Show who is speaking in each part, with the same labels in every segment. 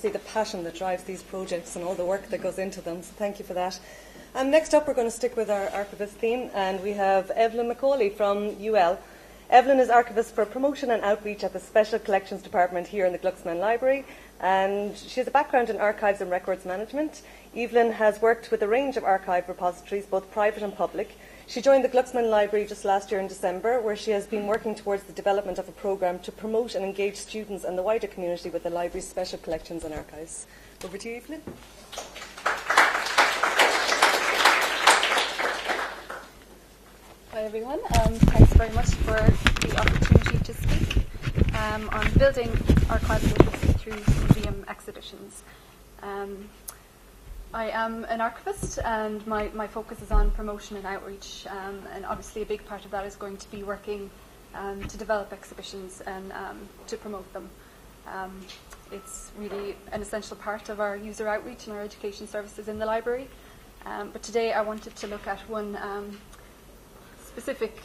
Speaker 1: see the passion that drives these projects and all the work that goes into them, so thank you for that. Next up, we're going to stick with our archivist theme, and we have Evelyn McAuley from UL. Evelyn is archivist for promotion and outreach at the Special Collections Department here in the Glucksman Library, and she has a background in archives and records management. Evelyn has worked with a range of archive repositories, both private and public. She joined the Glucksman Library just last year in December, where she has been working towards the development of a programme to promote and engage students and the wider community with the library's special collections and archives. Over to you, Evelyn.
Speaker 2: Hi everyone, thanks very much for the opportunity to speak on building archival literacy through museum exhibitions. I am an archivist, and my focus is on promotion and outreach, and obviously a big part of that is going to be working to develop exhibitions and to promote them. It's really an essential part of our user outreach and our education services in the library, but today I wanted to look at one specific,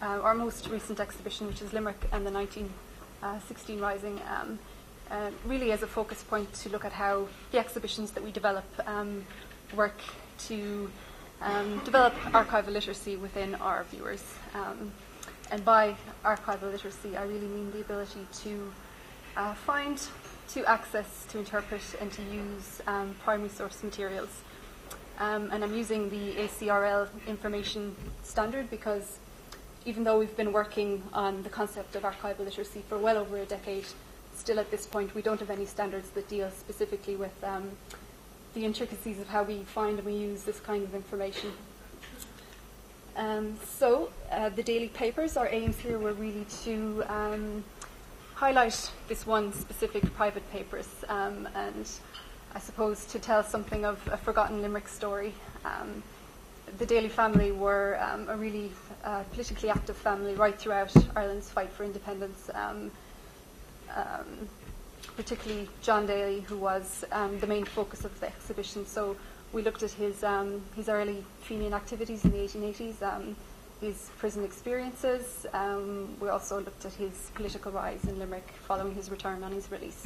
Speaker 2: our most recent exhibition, which is Limerick and the 1916 Rising, really as a focus point to look at how the exhibitions that we develop work to develop archival literacy within our viewers. And by archival literacy, I really mean the ability to find, to access, to interpret, and to use primary source materials. And I'm using the ACRL information standard because even though we've been working on the concept of archival literacy for well over a decade, still at this point we don't have any standards that deal specifically with the intricacies of how we find and we use this kind of information. So the daily papers, our aims here were really to highlight this one specific private papers and I suppose to tell something of a forgotten Limerick story. The Daly family were a really politically active family right throughout Ireland's fight for independence, particularly John Daly, who was the main focus of the exhibition. So we looked at his early Fenian activities in the 1880s, his prison experiences. We also looked at his political rise in Limerick following his return on his release.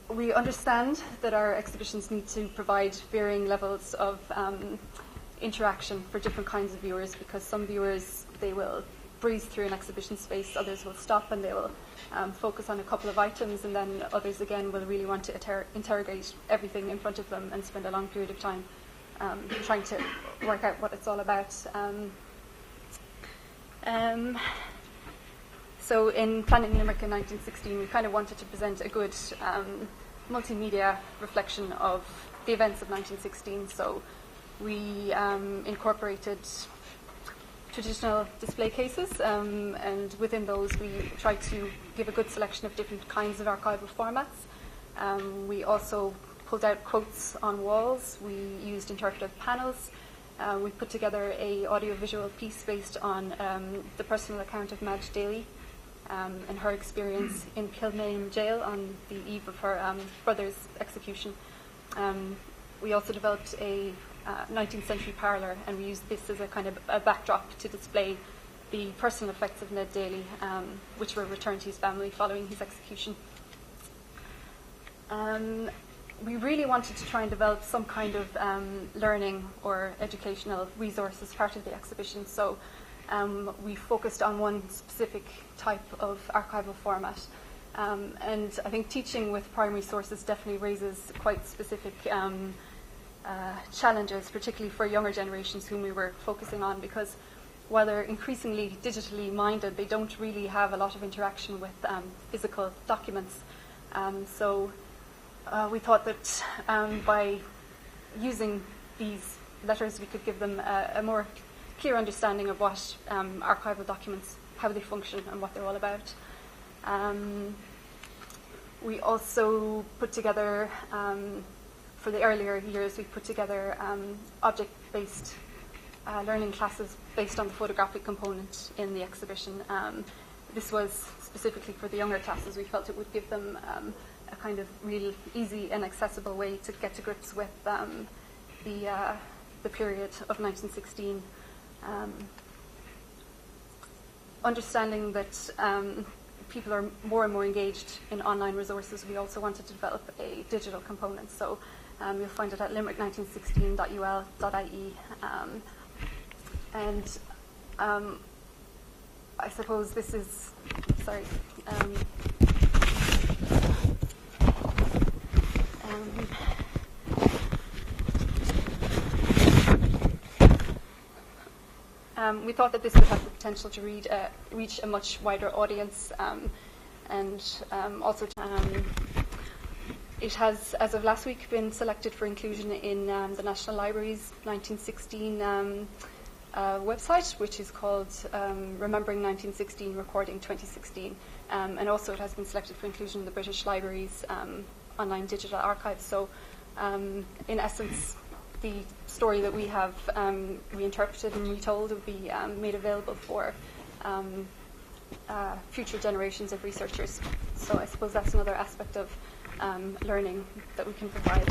Speaker 2: We understand that our exhibitions need to provide varying levels of interaction for different kinds of viewers, because some viewers, they will breeze through an exhibition space, others will stop and they will focus on a couple of items, and then others again will really want to interrogate everything in front of them and spend a long period of time trying to work out what it's all about. So in planning Limerick in 1916, we kind of wanted to present a good multimedia reflection of the events of 1916. So we incorporated traditional display cases, and within those we tried to give a good selection of different kinds of archival formats. We also pulled out quotes on walls. We used interpretive panels. We put together a audiovisual piece based on the personal account of Madge Daly and her experience in Kilmainham jail on the eve of her brother's execution. We also developed a 19th century parlour, and we used this as a kind of a backdrop to display the personal effects of Ned Daly, which were returned to his family following his execution. We really wanted to try and develop some kind of learning or educational resource as part of the exhibition, so we focused on one specific type of archival format. And I think teaching with primary sources definitely raises quite specific challenges, particularly for younger generations whom we were focusing on, because while they're increasingly digitally minded, they don't really have a lot of interaction with physical documents. So we thought that by using these letters, we could give them a more clear understanding of what archival documents, how they function and what they're all about. We also put together, for the earlier years, we put together object-based learning classes based on the photographic component in the exhibition. This was specifically for the younger classes. We felt it would give them a kind of real easy and accessible way to get to grips with the period of 1916. Understanding that people are more and more engaged in online resources, we also wanted to develop a digital component. So you'll find it at limerick1916.ul.ie. And I suppose this is, sorry. We thought that this would have the potential to reach a much wider audience, and also it has, as of last week, been selected for inclusion in the National Library's 1916 website, which is called Remembering 1916, Recording 2016. And also it has been selected for inclusion in the British Library's online digital archive. So in essence, the story that we have reinterpreted and retold will be made available for future generations of researchers. So I suppose that's another aspect of learning that we can provide.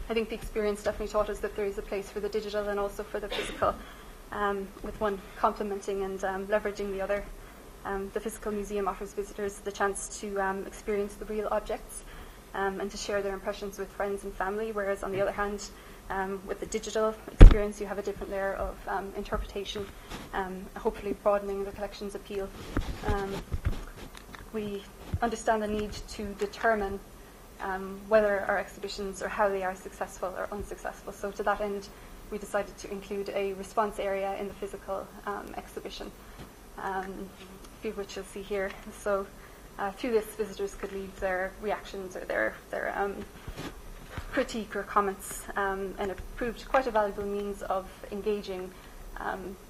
Speaker 2: I think the experience definitely taught us that there is a place for the digital and also for the physical, with one complementing and leveraging the other. The physical museum offers visitors the chance to experience the real objects and to share their impressions with friends and family, whereas on the other hand, with the digital experience, you have a different layer of interpretation, hopefully broadening the collection's appeal. We understand the need to determine whether our exhibitions or how they are successful or unsuccessful. So to that end, we decided to include a response area in the physical exhibition, which you'll see here. So through this, visitors could leave their reactions or their critique or comments, and it proved quite a valuable means of engaging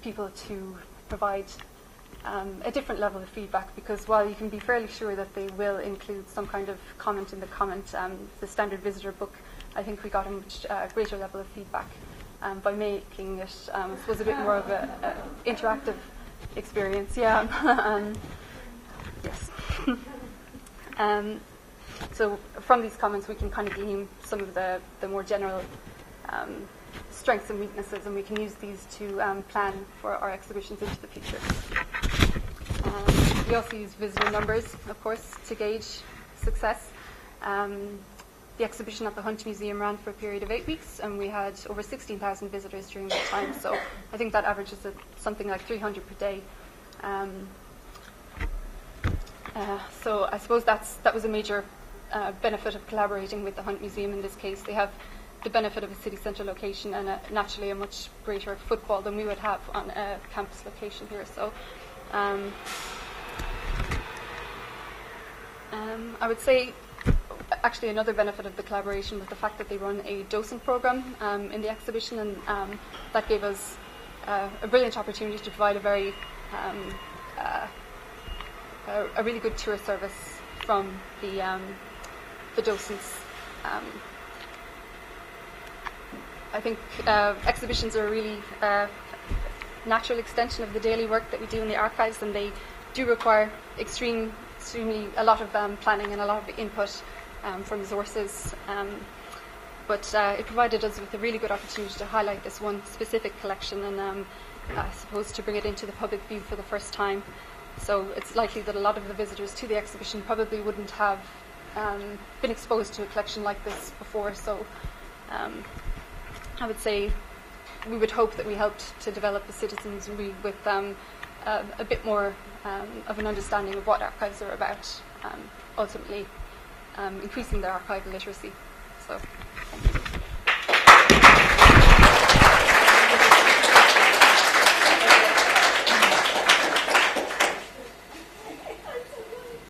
Speaker 2: people to provide a different level of feedback, because while you can be fairly sure that they will include some kind of comment in the the standard visitor book, I think we got a much greater level of feedback by making it was a bit more of an interactive experience. Yeah. Yes. So from these comments, we can kind of glean some of the more general strengths and weaknesses, and we can use these to plan for our exhibitions into the future. We also use visitor numbers, of course, to gauge success. The exhibition at the Hunt Museum ran for a period of 8 weeks, and we had over 16,000 visitors during that time. So I think that averages at something like 300 per day. So I suppose that was a major benefit of collaborating with the Hunt Museum in this case. They have the benefit of a city centre location and naturally a much greater footfall than we would have on a campus location here. So I would say actually another benefit of the collaboration was the fact that they run a docent programme in the exhibition, and that gave us a brilliant opportunity to provide a very a really good tour service from the docents. I think exhibitions are a really natural extension of the daily work that we do in the archives, and they do require extremely a lot of planning and a lot of input from resources. But it provided us with a really good opportunity to highlight this one specific collection and I suppose to bring it into the public view for the first time. So it's likely that a lot of the visitors to the exhibition probably wouldn't have been exposed to a collection like this before. So I would say we would hope that we helped to develop the citizenry with a bit more of an understanding of what archives are about, ultimately increasing their archival literacy. So.